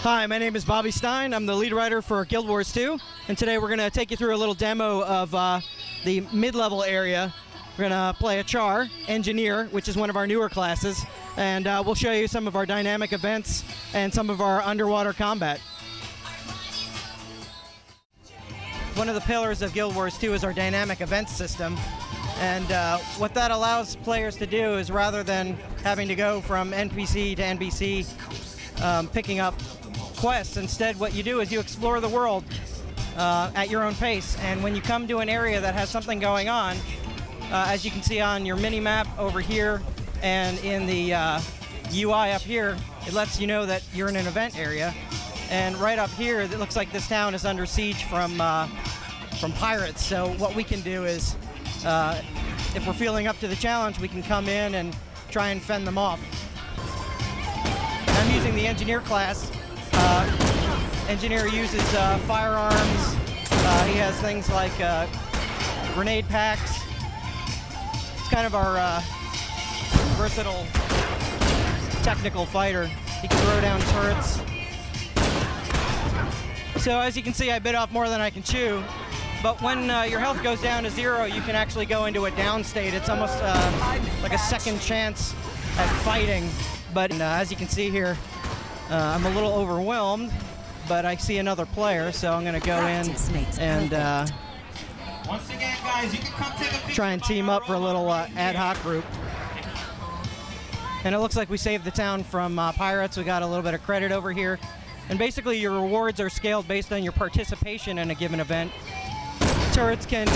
Hi, my name is Bobby Stein. I'm the lead writer for Guild Wars 2, and today we're going to take you through a little demo of the mid-level area. We're going to play a Char, Engineer, which is one of our newer classes, and we'll show you some of our dynamic events and some of our underwater combat. One of the pillars of Guild Wars 2 is our dynamic events system, and what that allows players to do is, rather than having to go from NPC to NPC picking up quests, instead what you do is you explore the world at your own pace, and when you come to an area that has something going on, as you can see on your mini-map over here and in the UI up here, it lets you know that you're in an event area. And right up here, it looks like this town is under siege from pirates. So what we can do is, if we're feeling up to the challenge, we can come in and try and fend them off. I'm using the Engineer class. Engineer uses firearms. He has things like grenade packs. It's kind of our versatile technical fighter. He can throw down turrets. So as you can see, I bit off more than I can chew. But when your health goes down to 0, you can actually go into a down state. It's almost like a second chance at fighting. But as you can see here, I'm a little overwhelmed, but I see another player, so I'm going to go in and once again, guys, you can come take a try and team up for a little ad hoc group. And it looks like we saved the town from pirates. We got a little bit of credit over here. And basically, your rewards are scaled based on your participation in a given event. Turrets can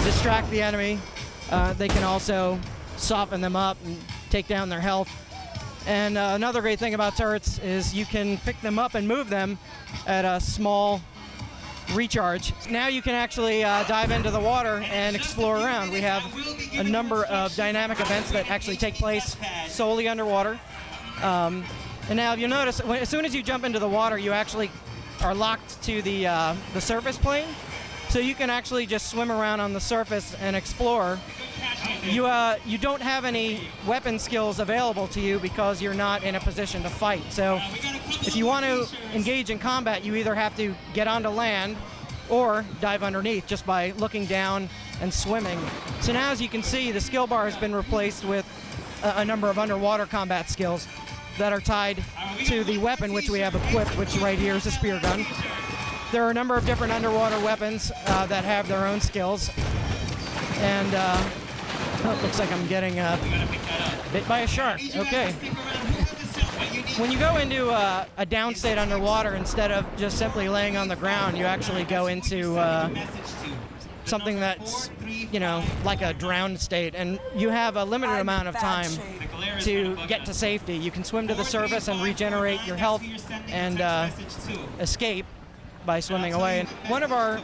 distract the enemy. They can also soften them up and take down their health. And another great thing about turrets is you can pick them up and move them at a small recharge. Now you can actually dive into the water and explore around. We have a number of dynamic events that actually take place solely underwater. And now you'll notice, as soon as you jump into the water, you actually are locked to the surface plane. So you can actually just swim around on the surface and explore. You don't have any weapon skills available to you because you're not in a position to fight. So if you want to engage in combat, you either have to get onto land or dive underneath just by looking down and swimming. So now, as you can see, the skill bar has been replaced with a number of underwater combat skills that are tied to the weapon which we have equipped, which right here is a spear gun. There are a number of different underwater weapons that have their own skills. And oh, it looks like I'm getting bit by a shark. Okay. When you go into a downstate underwater, instead of just simply laying on the ground, you actually go into something that's, like a drowned state. And you have a limited amount of time to get to safety. You can swim to the surface and regenerate your health and escape by swimming away. And one of our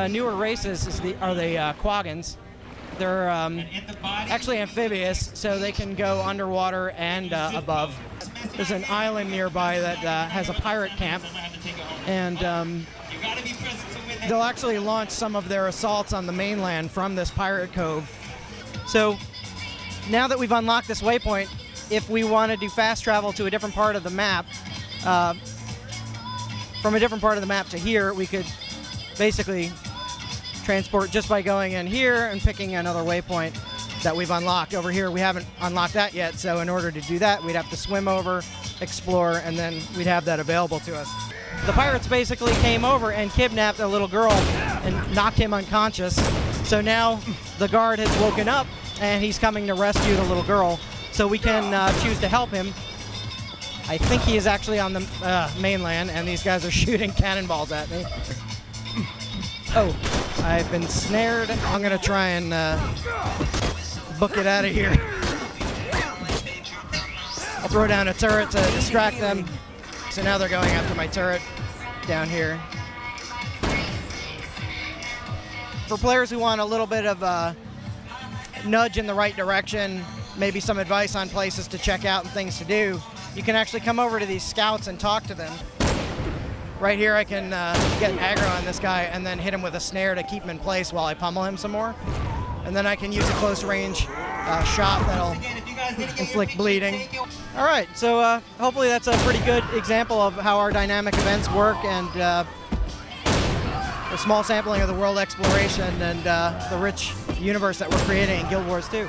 newer races are the Quaggins. They're actually amphibious, so they can go underwater and above. There's an island nearby that has a pirate camp, and they'll actually launch some of their assaults on the mainland from this pirate cove. So now that we've unlocked this waypoint, if we want to do fast travel to a different part of the map, from a different part of the map to here, we could basically transport just by going in here and picking another waypoint that we've unlocked. Over here, we haven't unlocked that yet, so in order to do that, we'd have to swim over, explore, and then we'd have that available to us. The pirates basically came over and kidnapped a little girl and knocked him unconscious. So now the guard has woken up, and he's coming to rescue the little girl. So we can choose to help him. I think he is actually on the mainland, and these guys are shooting cannonballs at me. Oh, I've been snared. I'm going to try and book it out of here. I'll throw down a turret to distract them. So now they're going after my turret down here. For players who want a little bit of a nudge in the right direction, maybe some advice on places to check out and things to do, you can actually come over to these scouts and talk to them. Right here, I can get aggro on this guy and then hit him with a snare to keep him in place while I pummel him some more. And then I can use a close range shot that'll Again, if you guys didn't get your inflict picture, bleeding. take it. All right, so hopefully that's a pretty good example of how our dynamic events work, and a small sampling of the world exploration and the rich universe that we're creating in Guild Wars 2.